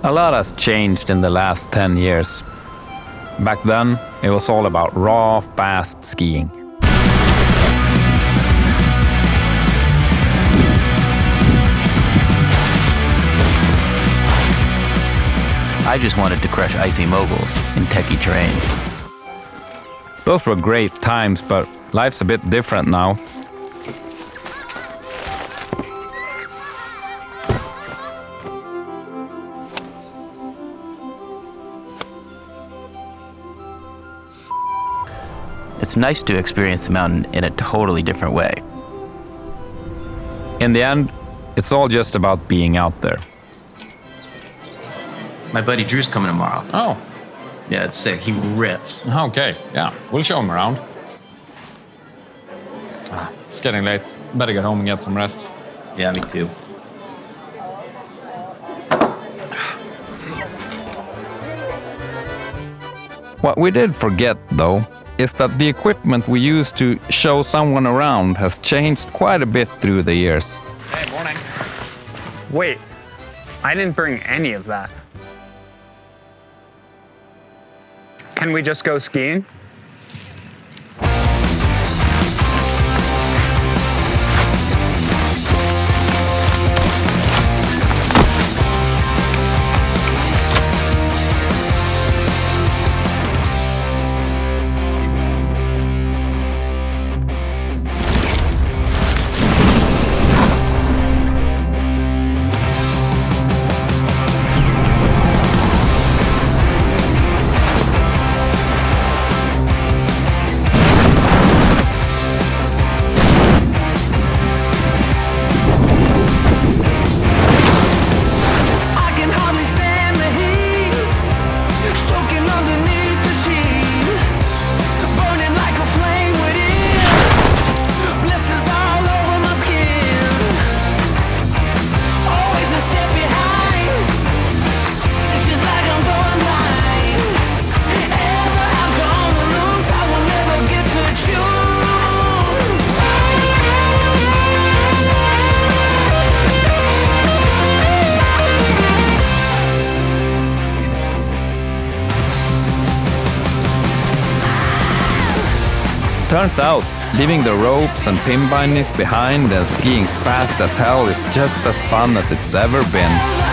A lot has changed in the last 10 years. Back then, it was all about raw, fast skiing. I just wanted to crush icy moguls in techie terrain. Those were great times, but life's a bit different now. It's nice to experience the mountain in a totally different way. In the end, it's all just about being out there. My buddy Drew's coming tomorrow. Oh, Yeah, it's sick. He rips. okay. Yeah, we'll show him around. It's getting late. Better get home and get some rest. Yeah, me too. What we did forget, though, is that the equipment we use to show someone around has changed quite a bit through the years. Hey, morning. Wait, I didn't bring any of that. Can we just go skiing? Turns out, leaving the ropes and pin bindings behind and skiing fast as hell is just as fun as it's ever been.